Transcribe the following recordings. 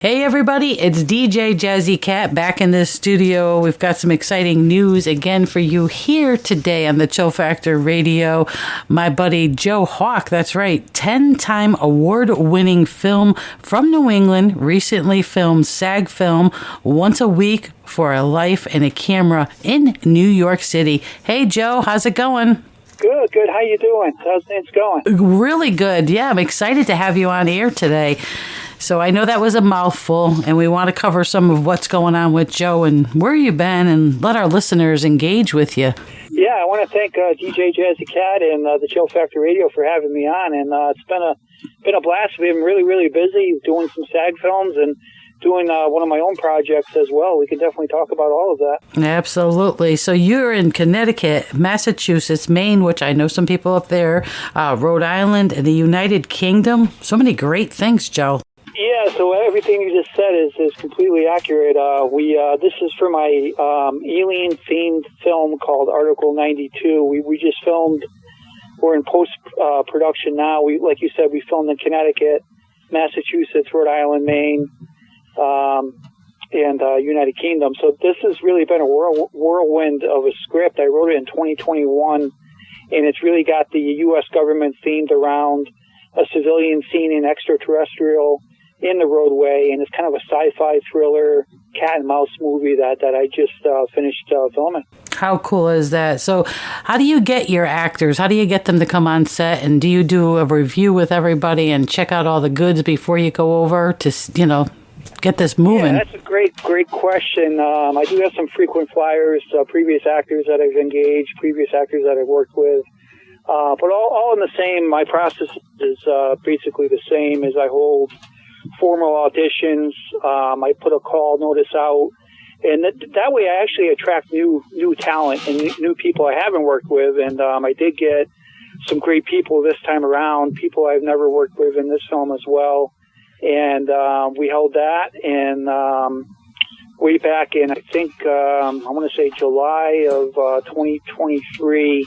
Hey everybody, it's DJ Jazzy Cat back in this studio. We've got some exciting news again for you here today on the Chill Factor Radio. My buddy Joe Hawk, that's right, 10-time award-winning film from New England, recently filmed SAG Film Once a Week for a Life and a Camera in New York City. Hey Joe, how's it going? Good. How you doing? How's things going? Really good. Yeah, I'm excited to have you on air today. So I know that was a mouthful, and we want to cover some of what's going on with Joe and where you've been and let our listeners engage with you. Yeah, I want to thank DJ Jazzy Cat and the Chill Factor Radio for having me on, and it's been a blast. We've been really busy doing some SAG films and doing one of my own projects as well. We can definitely talk about all of that. Absolutely. So you're in Connecticut, Massachusetts, Maine, which I know some people up there, Rhode Island, and the United Kingdom. So many great things, Joe. Yeah, so everything you just said is completely accurate. This is for my alien-themed film called Article 92. We just filmed. We're in post-production now. Like you said, we filmed in Connecticut, Massachusetts, Rhode Island, Maine, and United Kingdom. So this has really been a whirlwind of a script. I wrote it in 2021, and it's really got the U.S. government themed around a civilian scene in extraterrestrial in the roadway, and it's kind of a sci-fi thriller cat and mouse movie that I just finished filming. How cool is that? So how do you get your actors? How do you get them to come on set? And do you do a review with everybody and check out all the goods before you go over to, get this moving? Yeah, that's a great question. I do have some frequent flyers, previous actors that I've engaged, previous actors that I've worked with. But all in the same, my process is basically the same as I hold formal auditions. I put a call notice out, and that way I actually attract new talent and new people I haven't worked with. And I did get some great people this time around, people I've never worked with in this film as well. And we held that, and way back in, I think, I want to say July of 2023.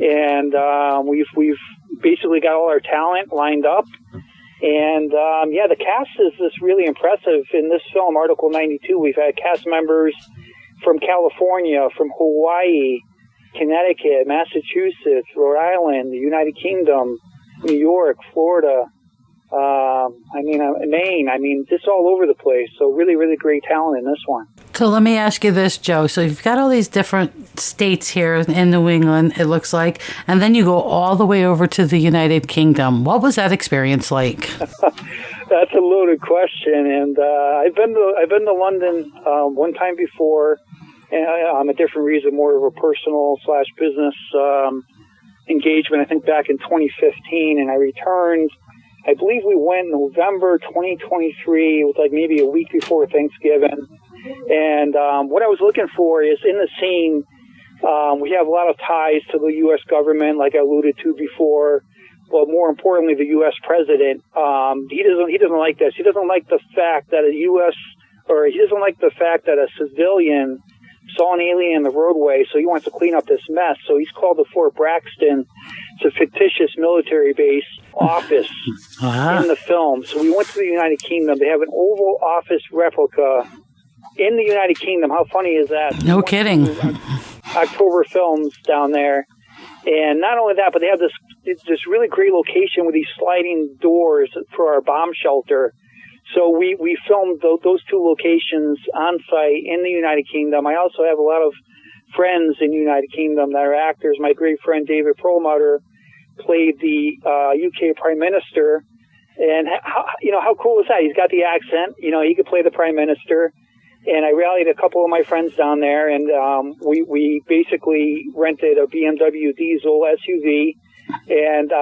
And we've basically got all our talent lined up. And, the cast is just really impressive. In this film, Article 92, we've had cast members from California, from Hawaii, Connecticut, Massachusetts, Rhode Island, the United Kingdom, New York, Florida, Maine. Just all over the place. So really great talent in this one. So let me ask you this, Joe. So you've got all these different states here in New England, it looks like, and then you go all the way over to the United Kingdom. What was that experience like? That's a loaded question, and I've been to London one time before, and on a different reason, more of a personal/business engagement. I think back in 2015, and I returned. I believe we went November 2023. It was like maybe a week before Thanksgiving. And what I was looking for is in the scene, we have a lot of ties to the U.S. government, like I alluded to before. But more importantly, the U.S. president. He doesn't like this. He doesn't like the fact that he doesn't like the fact that a civilian saw an alien in the roadway, so he wants to clean up this mess. So he's called the Fort Braxton. It's a fictitious military base office in the film. So we went to the United Kingdom. They have an Oval Office replica in the United Kingdom. How funny is that? No kidding. October Films down there. And not only that, but they have this really great location with these sliding doors for our bomb shelter. So we filmed those two locations on site in the United Kingdom. I also have a lot of friends in the United Kingdom that are actors. My great friend David Perlmutter played the UK Prime Minister. And how cool is that? He's got the accent. He could play the Prime Minister. And I rallied a couple of my friends down there, and we basically rented a BMW diesel SUV. And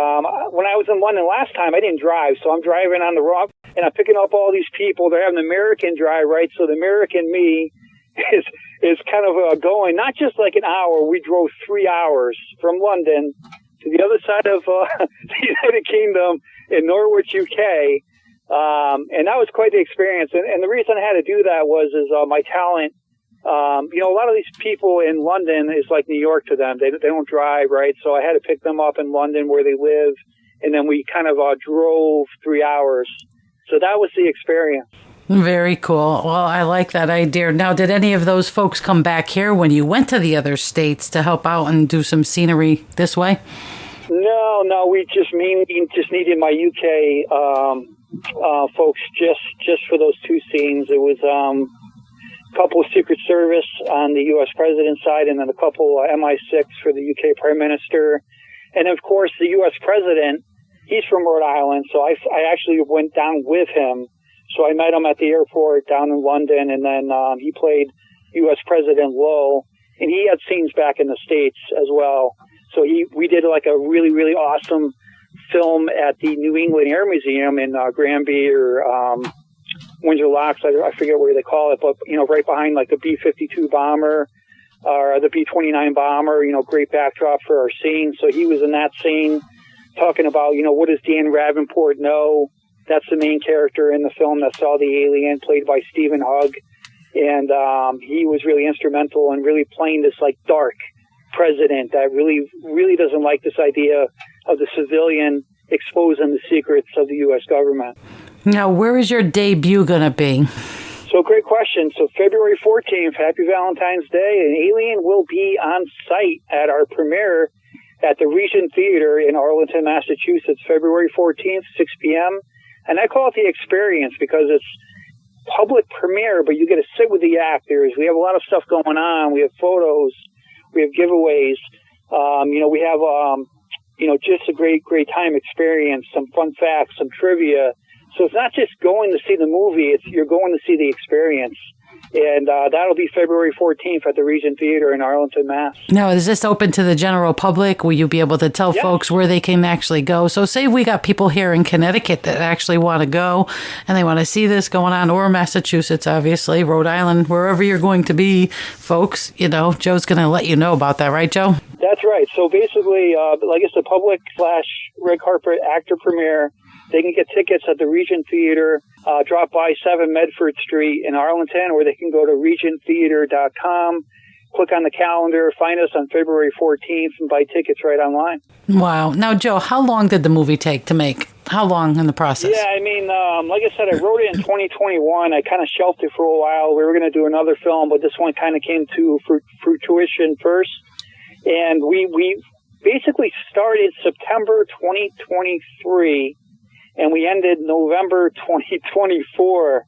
when I was in London last time, I didn't drive, so I'm driving on the road, and I'm picking up all these people. They're having an American drive, right? So the American me is kind of going, not just like an hour. We drove 3 hours from London to the other side of the United Kingdom in Norwich, UK. And that was quite the experience. And the reason I had to do that was my talent. A lot of these people in London is like New York to them. They don't drive, right? So I had to pick them up in London where they live, and then we kind of drove 3 hours. So that was the experience. Very cool. Well, I like that idea. Now, did any of those folks come back here when you went to the other states to help out and do some scenery this way? No, we just needed my UK folks just for those two scenes. It was a couple of Secret Service on the U.S. President's side, and then a couple MI6 for the UK Prime Minister, and of course the U.S. President. He's from Rhode Island, so I actually went down with him. So I met him at the airport down in London, and then he played U.S. President Lowe, and he had scenes back in the States as well. So we did like a really, really awesome film at the New England Air Museum in Granby or Windsor Locks. I forget where they call it, but right behind like the B-52 bomber or the B-29 bomber. Great backdrop for our scene. So he was in that scene talking about what does Dan Ravenport know. That's the main character in the film that saw the alien, played by Stephen Hugg. And he was really instrumental in really playing this like dark president that really, really doesn't like this idea of the civilian exposing the secrets of the U.S. government. Now, where is your debut going to be? So great question. So February 14th, Happy Valentine's Day, an alien will be on site at our premiere at the Regent Theater in Arlington, Massachusetts, February 14th, 6 p.m. And I call it the experience because it's public premiere, but you get to sit with the actors. We have a lot of stuff going on. We have photos. We have giveaways. We have, just a great time experience, some fun facts, some trivia. So it's not just going to see the movie. You're going to see the experience. And that'll be February 14th at the Regent Theater in Arlington, Mass. Now, is this open to the general public? Will you be able to tell folks where they can actually go? So say we got people here in Connecticut that actually want to go and they want to see this going on, or Massachusetts, obviously, Rhode Island, wherever you're going to be, folks, Joe's going to let you know about that, right, Joe? That's right. So basically, like it's a public/red carpet actor premiere. They can get tickets at the Regent Theater, drop by 7 Medford Street in Arlington, or they can go to regenttheater.com, click on the calendar, find us on February 14th, and buy tickets right online. Wow. Now, Joe, how long did the movie take to make? How long in the process? Yeah, like I said, I wrote it in 2021. I kind of shelved it for a while. We were going to do another film, but this one kind of came to fruition first. And we basically started September 2023. And we ended November 2024.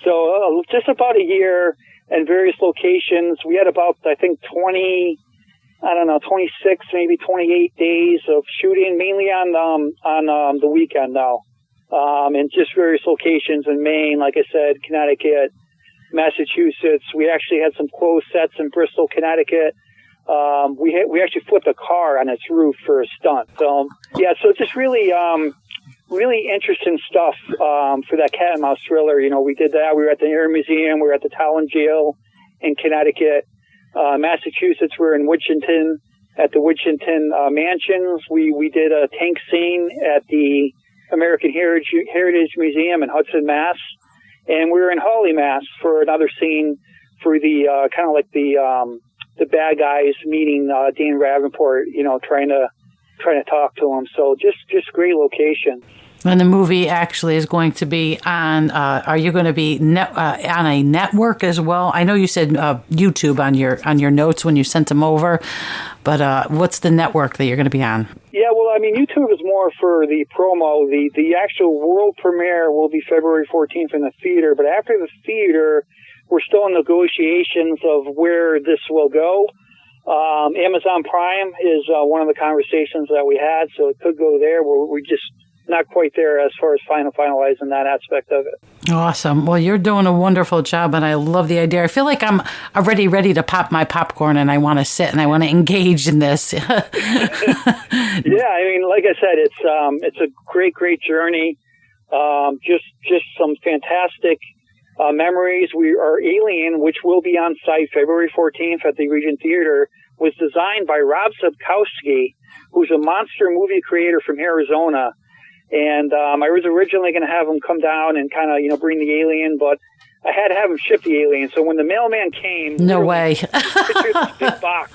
So just about a year in various locations. We had about, I think, 26, maybe 28 days of shooting, mainly on the weekend now. And just various locations in Maine, like I said, Connecticut, Massachusetts. We actually had some closed sets in Bristol, Connecticut. We actually flipped a car on its roof for a stunt. So just really interesting stuff for that cat and mouse thriller. We did that. We were at the Air Museum. We were at the Talon Jail in Connecticut. Massachusetts, we're in Winchendon at the Winchendon Mansions. We did a tank scene at the American Heritage Museum in Hudson, Mass. And we were in Hawley, Mass for another scene for the kind of like the bad guys meeting Dan Ravenport, trying to talk to him. So just great location. And the movie actually is going to be on, are you going to be on a network as well? I know you said YouTube on your notes when you sent them over, but what's the network that you're going to be on? Yeah, well, YouTube is more for the promo. The actual world premiere will be February 14th in the theater, but after the theater, we're still in negotiations of where this will go. Amazon Prime is one of the conversations that we had, so it could go there. We're just not quite there as far as finalizing that aspect of it. Awesome. Well, you're doing a wonderful job, and I love the idea. I feel like I'm already ready to pop my popcorn, and I want to sit and I want to engage in this. Yeah, like I said, it's a great journey. Just some fantastic memories. Our Alien, which will be on site February 14th at the Regent Theater, was designed by Rob Sapkowski, who's a monster movie creator from Arizona. And I was originally going to have him come down and kind of, bring the alien, but I had to have him ship the alien. So when the mailman came... No way. This big box.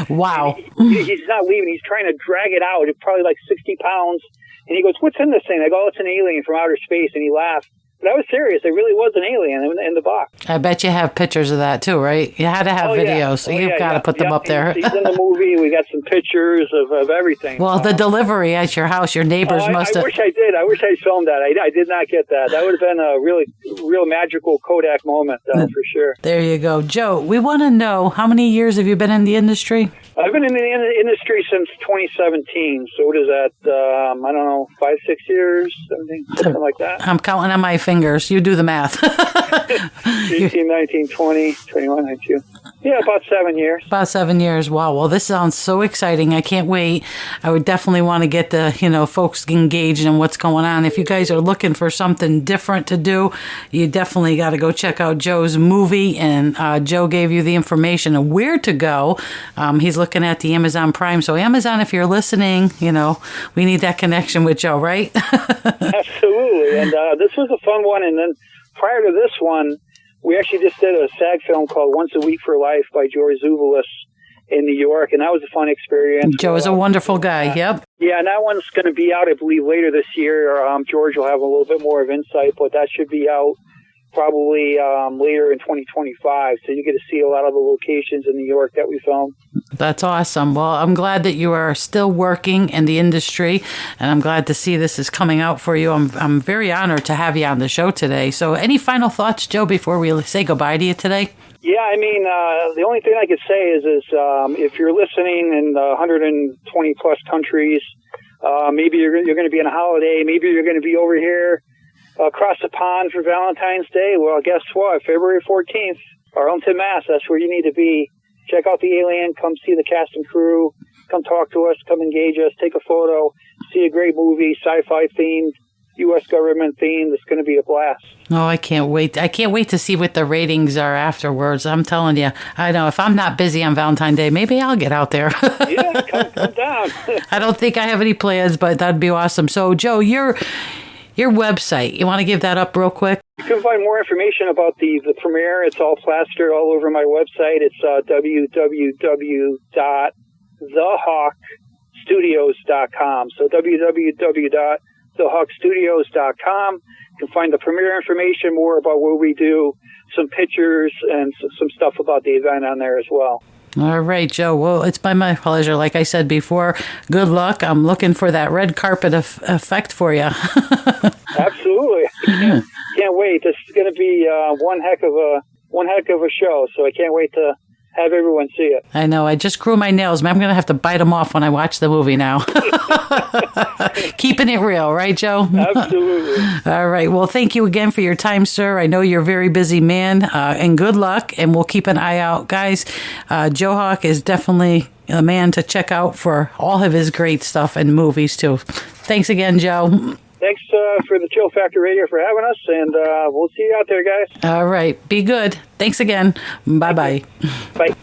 Wow. He's not leaving. He's trying to drag it out. It's probably like 60 pounds. And he goes, "What's in this thing?" I go, "Oh, it's an alien from outer space." And he laughed. But I was serious. There really was an alien in the box. I bet you have pictures of that too, right? You had to have videos, so you've got to put them up there. He's in the movie. We got some pictures of everything. Well, the delivery at your house, your neighbors must have. I wish I did. I wish I filmed that. I did not get that. That would have been a real magical Kodak moment, for sure. There you go. Joe, we want to know, how many years have you been in the industry? I've been in the industry since 2017. So what is that? I don't know, 5, 6 years, something like that. I'm counting on my fingers. You do the math. 18, 19, 20, 21, 22. Yeah, about 7 years. About 7 years. Wow. Well, this sounds so exciting. I can't wait. I would definitely want to get the, folks engaged in what's going on. If you guys are looking for something different to do, you definitely got to go check out Joe's movie. And Joe gave you the information of where to go. He's looking at the Amazon Prime. So Amazon, if you're listening, we need that connection with Joe, right? Absolutely. And this was a fun one. And then prior to this one, we actually just did a SAG film called Once a Week for Life by George Zuvalis in New York, and that was a fun experience. Joe is a wonderful guy, yep. Yeah, and that one's going to be out, I believe, later this year. George will have a little bit more of insight, but that should be out probably later in 2025, so you get to see a lot of the locations in New York that we filmed. That's awesome. Well, I'm glad that you are still working in the industry, and I'm glad to see this is coming out for you. I'm very honored to have you on the show today. So any final thoughts, Joe, before we say goodbye to you today? Yeah, I mean, the only thing I could say is if you're listening in 120 plus countries, maybe you're going to be on a holiday, maybe you're going to be over here across the pond for Valentine's Day. Well, guess what? February 14th, Arlington, Mass. That's where you need to be. Check out the alien. Come see the cast and crew. Come talk to us. Come engage us. Take a photo. See a great movie, sci-fi themed, U.S. government themed. It's going to be a blast. Oh, I can't wait. I can't wait to see what the ratings are afterwards. I'm telling you, I know if I'm not busy on Valentine's Day, maybe I'll get out there. Yeah, come down. I don't think I have any plans, but that'd be awesome. So, Joe, your website, you want to give that up real quick? You can find more information about the premiere. It's all plastered all over my website. It's www.thehawkstudios.com. So www.thehawkstudios.com. You can find the premiere information, more about what we do, some pictures, and some stuff about the event on there as well. All right, Joe. Well, it's been my pleasure. Like I said before, good luck. I'm looking for that red carpet effect for you. Absolutely. Can't wait. This is going to be one heck of a show. So I can't wait to have everyone see it. I know. I just grew my nails. I'm going to have to bite them off when I watch the movie now. Keeping it real, right, Joe? Absolutely. All right. Well, thank you again for your time, sir. I know you're a very busy man, and good luck, and we'll keep an eye out. Guys, Joe Hawk is definitely a man to check out for all of his great stuff and movies, too. Thanks again, Joe. Thanks for the Chill Factor Radio for having us, and we'll see you out there, guys. All right. Be good. Thanks again. Bye-bye. Bye.